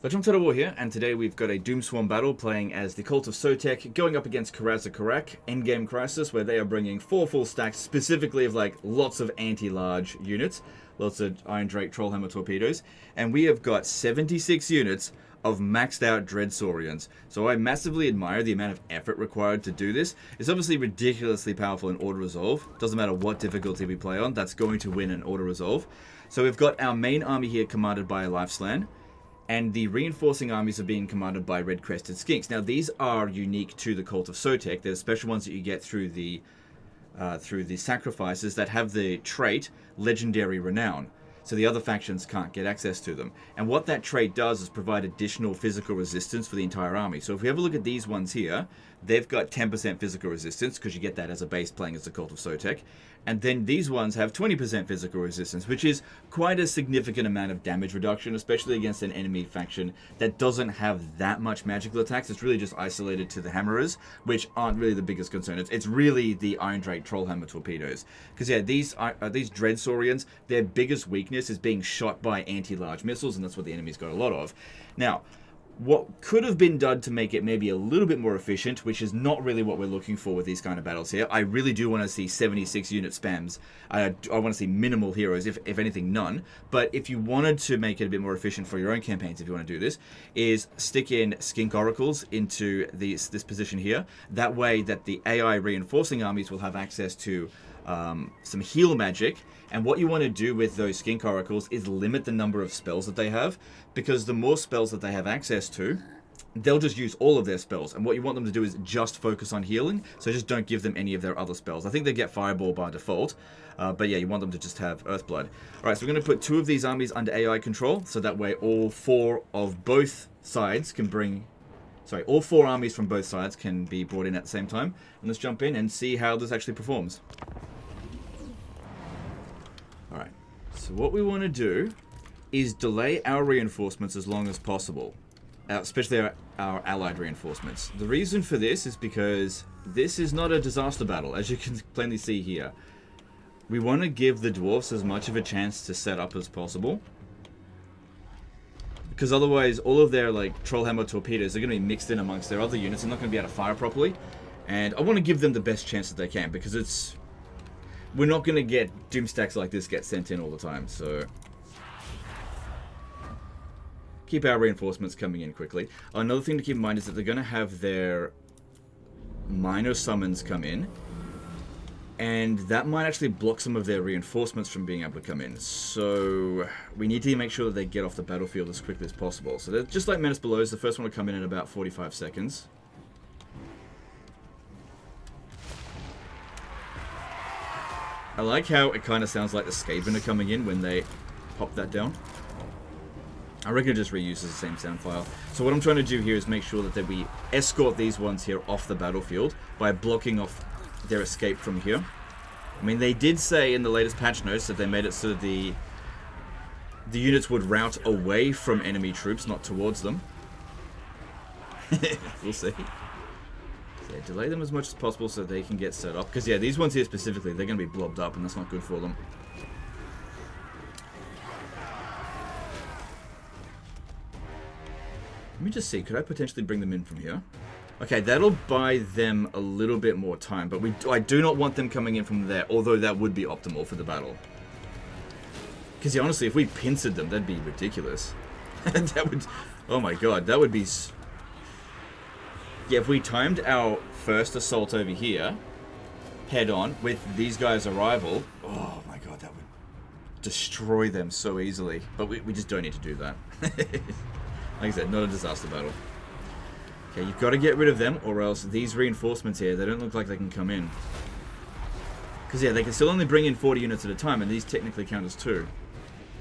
Legend of War here, and today we've got a Doomswarm battle playing as the Cult of Sotek, going up against Karaza Karak, Endgame Crisis, where they are bringing 4 full stacks, specifically of like lots of anti-large units, lots of Iron Drake Trollhammer torpedoes, and we have got 76 units of maxed out Dreadsaurians. So I massively admire the amount of effort required to do this. It's obviously ridiculously powerful in auto resolve. Doesn't matter what difficulty we play on, that's going to win in auto resolve. So we've got our main army here commanded by a Lifeslan, and the reinforcing armies are being commanded by red-crested skinks. Now these are unique to the Cult of Sotek. There's special ones that you get through the sacrifices that have the trait Legendary Renown. So the other factions can't get access to them. And what that trait does is provide additional physical resistance for the entire army. So if we have a look at these ones here, they've got 10% physical resistance, because you get that as a base playing as the Cult of Sotek. And then these ones have 20% physical resistance, which is quite a significant amount of damage reduction, especially against an enemy faction that doesn't have that much magical attacks. It's really just isolated to the hammerers, which aren't really the biggest concern. It's really the Iron Drake Trollhammer torpedoes. Because yeah, these Dreadsaurians, their biggest weakness is being shot by anti-large missiles, and that's what the enemy's got a lot of. Now, what could have been done to make it maybe a little bit more efficient, which is not really what we're looking for with these kind of battles here. I really do want to see 76 unit spams. I want to see minimal heroes, if anything, none. But if you wanted to make it a bit more efficient for your own campaigns, if you want to do this, is stick in Skink Oracles into this position here. That way that the AI reinforcing armies will have access to some heal magic. And what you want to do with those Skink Oracles is limit the number of spells that they have, because the more spells that they have access to, they'll just use all of their spells. And what you want them to do is just focus on healing, so just don't give them any of their other spells. I think they get Fireball by default, but yeah, you want them to just have Earthblood. Alright, so we're going to put 2 of these armies under AI control, so that way all 4 of both sides can bring... Sorry, all 4 armies from both sides can be brought in at the same time. And let's jump in and see how this actually performs. Alright, so what we want to do is delay our reinforcements as long as possible, especially our allied reinforcements. The reason for this is because this is not a disaster battle, as you can plainly see here. We want to give the dwarfs as much of a chance to set up as possible, because otherwise all of their like Trollhammer torpedoes are going to be mixed in amongst their other units and not going to be able to fire properly. And I want to give them the best chance that they can, because we're not going to get Doomstacks like this get sent in all the time, so keep our reinforcements coming in quickly. Another thing to keep in mind is that they're going to have their minor summons come in, and that might actually block some of their reinforcements from being able to come in. So we need to make sure that they get off the battlefield as quickly as possible. So they're just like Menace Below, the first one to come in about 45 seconds. I like how it kind of sounds like the Skaven are coming in when they pop that down. I reckon it just reuses the same sound file. So what I'm trying to do here is make sure that we escort these ones here off the battlefield by blocking off their escape from here. I mean, they did say in the latest patch notes that they made it so the units would route away from enemy troops, not towards them. We'll see. Yeah, delay them as much as possible so they can get set up. Because, yeah, these ones here specifically, they're going to be blobbed up, and that's not good for them. Let me just see. Could I potentially bring them in from here? Okay, that'll buy them a little bit more time, but I do not want them coming in from there, although that would be optimal for the battle. Because, yeah, honestly, if we pincered them, that'd be ridiculous. That would... Oh, my God. That would be... Yeah, if we timed our first assault over here, head on, with these guys' arrival, oh my god, that would destroy them so easily. But we just don't need to do that. Like I said, not a disaster battle. Okay, you've got to get rid of them, or else these reinforcements here, they don't look like they can come in. Because yeah, they can still only bring in 40 units at a time, and these technically count as 2.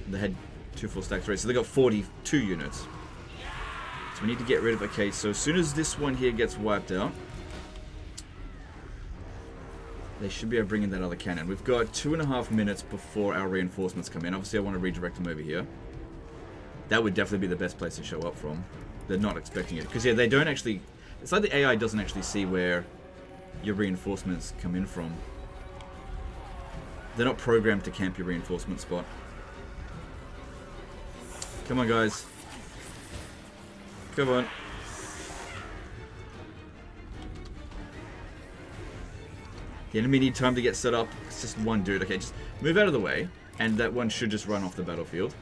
They had 2 full stacks already, so they got 42 units. So we need to get rid of... Okay, so as soon as this one here gets wiped out, they should be able to bring in that other cannon. We've got 2.5 minutes before our reinforcements come in. Obviously, I want to redirect them over here. That would definitely be the best place to show up from. They're not expecting it. Because, yeah, they don't actually... It's like the AI doesn't actually see where your reinforcements come in from. They're not programmed to camp your reinforcement spot. Come on, guys. Come on. The enemy need time to get set up. It's just one dude. Okay, just move out of the way. And that one should just run off the battlefield.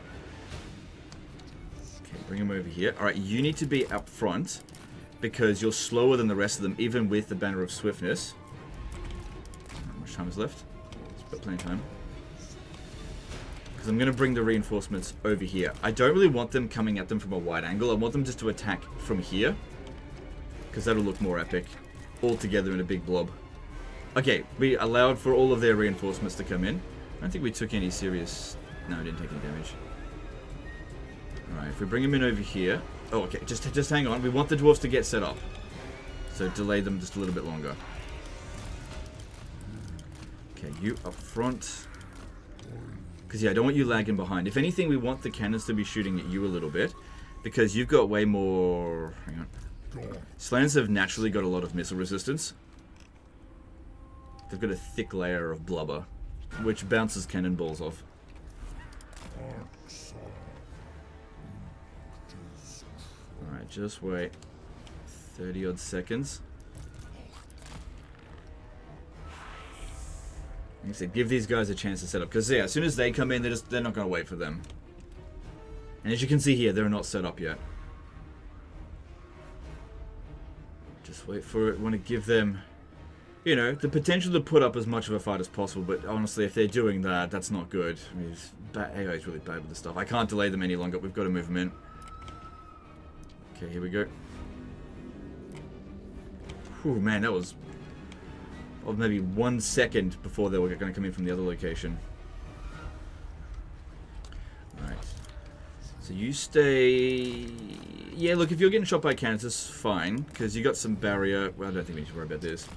Okay, bring him over here. Alright, you need to be up front. Because you're slower than the rest of them, even with the Banner of Swiftness. How much time is left? It's got plenty of time. Because I'm going to bring the reinforcements over here. I don't really want them coming at them from a wide angle. I want them just to attack from here. Because that'll look more epic. All together in a big blob. Okay, we allowed for all of their reinforcements to come in. I don't think we took any serious... No, we didn't take any damage. Alright, if we bring them in over here... Oh, okay, just hang on. We want the dwarves to get set up. So delay them just a little bit longer. Okay, you up front. Because, yeah, I don't want you lagging behind. If anything, we want the cannons to be shooting at you a little bit. Because you've got way more... Hang on. Slans have naturally got a lot of missile resistance. They've got a thick layer of blubber, which bounces cannonballs off. Alright, just wait 30 odd seconds. Like I said, give these guys a chance to set up. Because, yeah, as soon as they come in, they're not going to wait for them. And as you can see here, they're not set up yet. Just wait for it. Want to give them... You know, the potential to put up as much of a fight as possible, but honestly, if they're doing that, that's not good. I mean, AI is really bad with this stuff. I can't delay them any longer. We've got to move them in. Okay, here we go. Whew, man, that was... Oh, maybe 1 second before they were going to come in from the other location. Alright. So you stay... Yeah, look, if you're getting shot by cannons, it's fine, because you got some barrier... Well, I don't think we need to worry about this.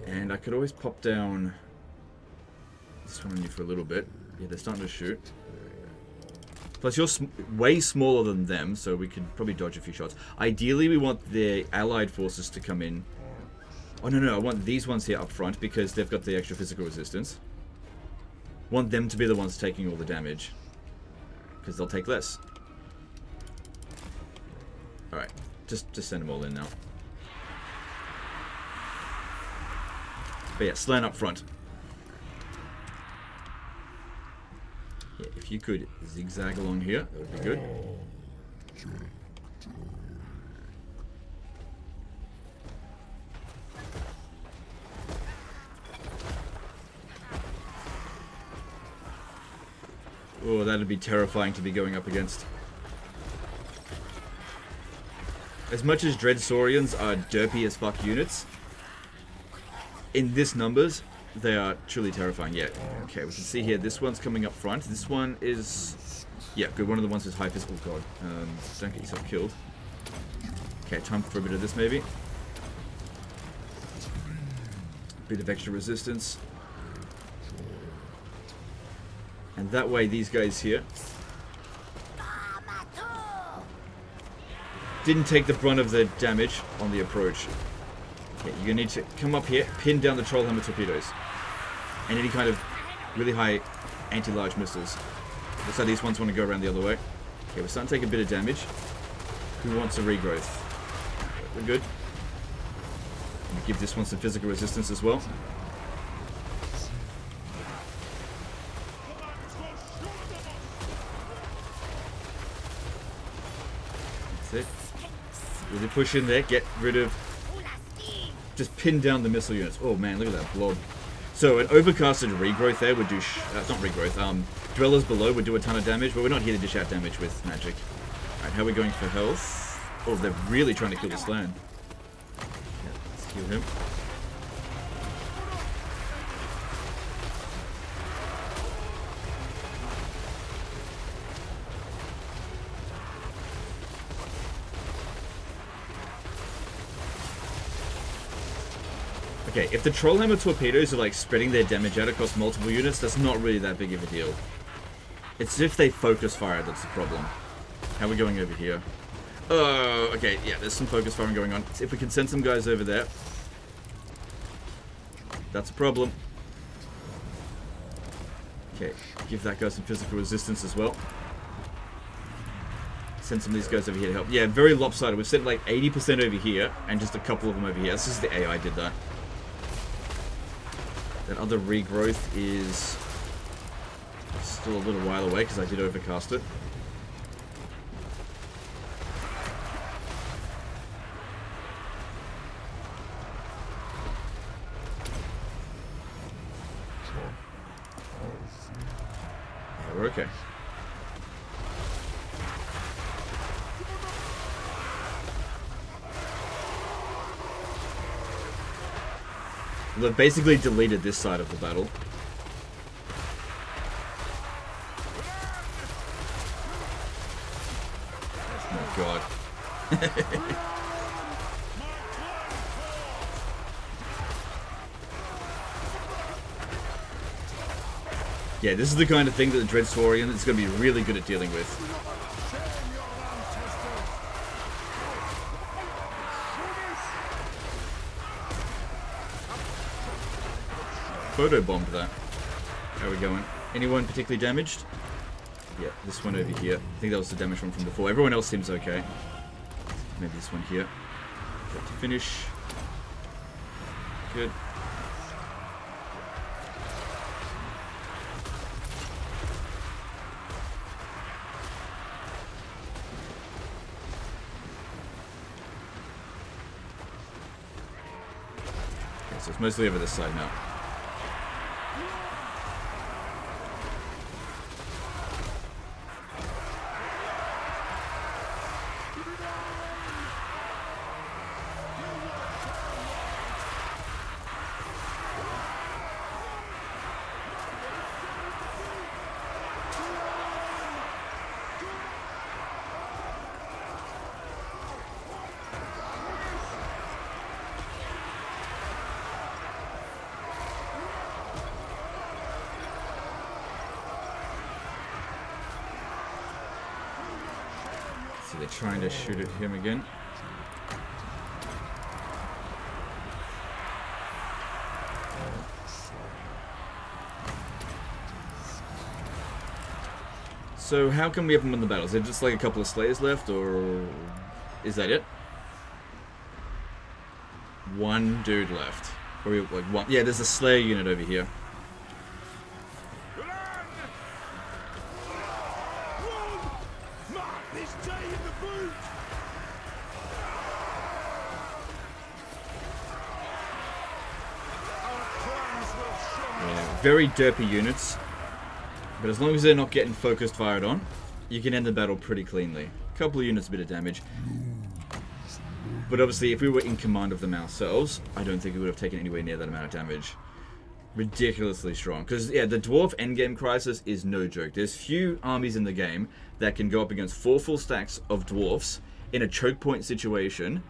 And I could always pop down this one on you for a little bit. Yeah, they're starting to shoot. Plus, you're way smaller than them, so we could probably dodge a few shots. Ideally, we want the allied forces to come in. Oh, no, I want these ones here up front because they've got the extra physical resistance. Want them to be the ones taking all the damage. Because they'll take less. Alright, just send them all in now. But yeah, Slan up front. Yeah, if you could zigzag along here, that would be good. Oh, that'd be terrifying to be going up against. As much as Dreadsaurians are derpy as fuck units, in this numbers, they are truly terrifying. Yeah, okay, we can see here, this one's coming up front. This one is... Yeah, good, one of the ones with high physical... Oh, God. Don't get yourself killed. Okay, time for a bit of this, maybe. Bit of extra resistance. And that way, these guys here didn't take the brunt of the damage on the approach. Okay, you're going to need to come up here, pin down the troll hammer torpedoes. And any kind of really high anti-large missiles. Looks like these ones want to go around the other way. Okay, we're starting to take a bit of damage. Who wants a regrowth? We're good. Give this one some physical resistance as well. That's it. Really push in there, get rid of... Just pin down the missile units. Oh man, look at that blob. So an overcasted regrowth there would do... not regrowth, Dwellers below would do a ton of damage, but we're not here to dish out damage with magic. Alright, how are we going for health? Oh, they're really trying to kill this land. Yeah, let's kill him. Okay, if the Trollhammer torpedoes are like spreading their damage out across multiple units, that's not really that big of a deal. It's if they focus fire that's the problem. How are we going over here? Oh, okay, yeah, there's some focus firing going on. If we can send some guys over there, that's a problem. Okay, give that guy some physical resistance as well. send some of these guys over here to help. Yeah, very lopsided. We've sent like 80% over here, and just a couple of them over here. This is the AI did that. That other regrowth is still a little while away, because I did overcast it. Yeah, we're okay. They've basically deleted this side of the battle. Oh god. Yeah, this is the kind of thing that the Dreadsaurian is going to be really good at dealing with. Photobombed that. How are we going? Anyone particularly damaged? Yeah, this one over here. I think that was the damage one from before. Everyone else seems okay. Maybe this one here. Got to finish. Good. Okay, so it's mostly over this side now. They're trying to shoot at him again. So how can we have them win the battle? Is there just like a couple of Slayers left, or is that it? One dude left. Or like one? Yeah, there's a Slayer unit over here. Very derpy units, but as long as they're not getting focused fired on, you can end the battle pretty cleanly. A couple of units, a bit of damage. But obviously, if we were in command of them ourselves, I don't think we would have taken anywhere near that amount of damage. Ridiculously strong. Because, yeah, the Dwarf endgame crisis is no joke. There's few armies in the game that can go up against 4 full stacks of Dwarfs in a choke point situation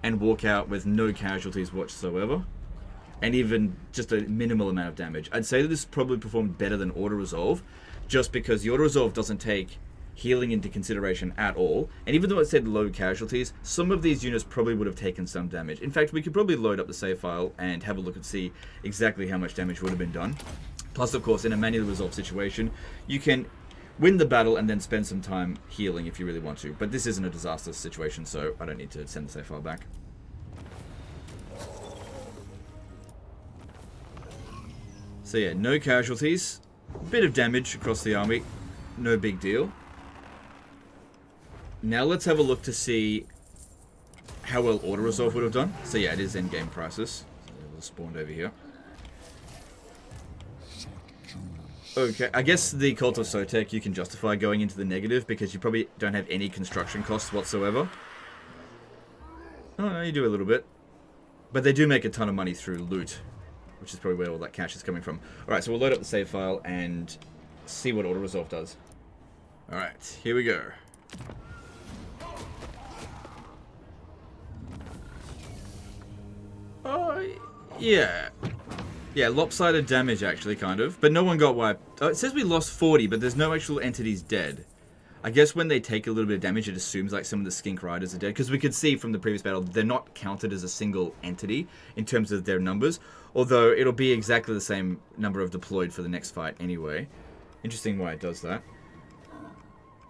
and walk out with no casualties whatsoever. And even just a minimal amount of damage. I'd say that this probably performed better than Auto Resolve, just because the Auto Resolve doesn't take healing into consideration at all. And even though it said low casualties, some of these units probably would have taken some damage. In fact, we could probably load up the save file and have a look and see exactly how much damage would have been done. Plus, of course, in a manually resolved situation, you can win the battle and then spend some time healing if you really want to. But this isn't a disaster situation, so I don't need to send the save file back. So yeah, no casualties, bit of damage across the army, no big deal. Now let's have a look to see how well Auto Resolve would have done. So yeah, it is endgame crisis. So it was spawned over here. Okay, I guess the Cult of Sotek you can justify going into the negative because you probably don't have any construction costs whatsoever. Oh no, you do a little bit. But they do make a ton of money through loot, which is probably where all that cash is coming from. Alright, so we'll load up the save file and see what Auto Resolve does. Alright, here we go. Oh, yeah. Yeah, lopsided damage actually, kind of. But no one got wiped. Oh, it says we lost 40, but there's no actual entities dead. I guess when they take a little bit of damage, it assumes like some of the Skink Riders are dead. Because we could see from the previous battle, they're not counted as a single entity in terms of their numbers. Although it'll be exactly the same number of deployed for the next fight anyway. Interesting why it does that.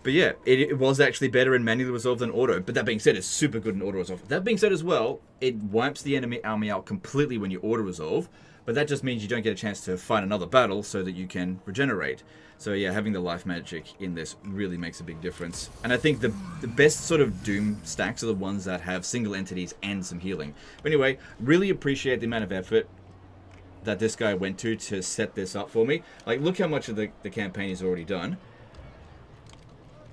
But yeah, it was actually better in manually resolve than auto. But that being said, it's super good in auto resolve. That being said as well, it wipes the enemy army out completely when you auto resolve. But that just means you don't get a chance to fight another battle so that you can regenerate. So yeah, having the life magic in this really makes a big difference. And I think the best sort of Doom stacks are the ones that have single entities and some healing. But anyway, really appreciate the amount of effort that this guy went to set this up for me. Like, look how much of the campaign he's already done.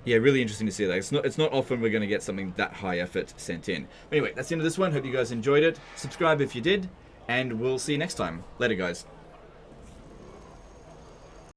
Yeah, really interesting to see that. It's not often we're going to get something that high effort sent in. But anyway, that's the end of this one. Hope you guys enjoyed it. Subscribe if you did, and we'll see you next time. Later, guys.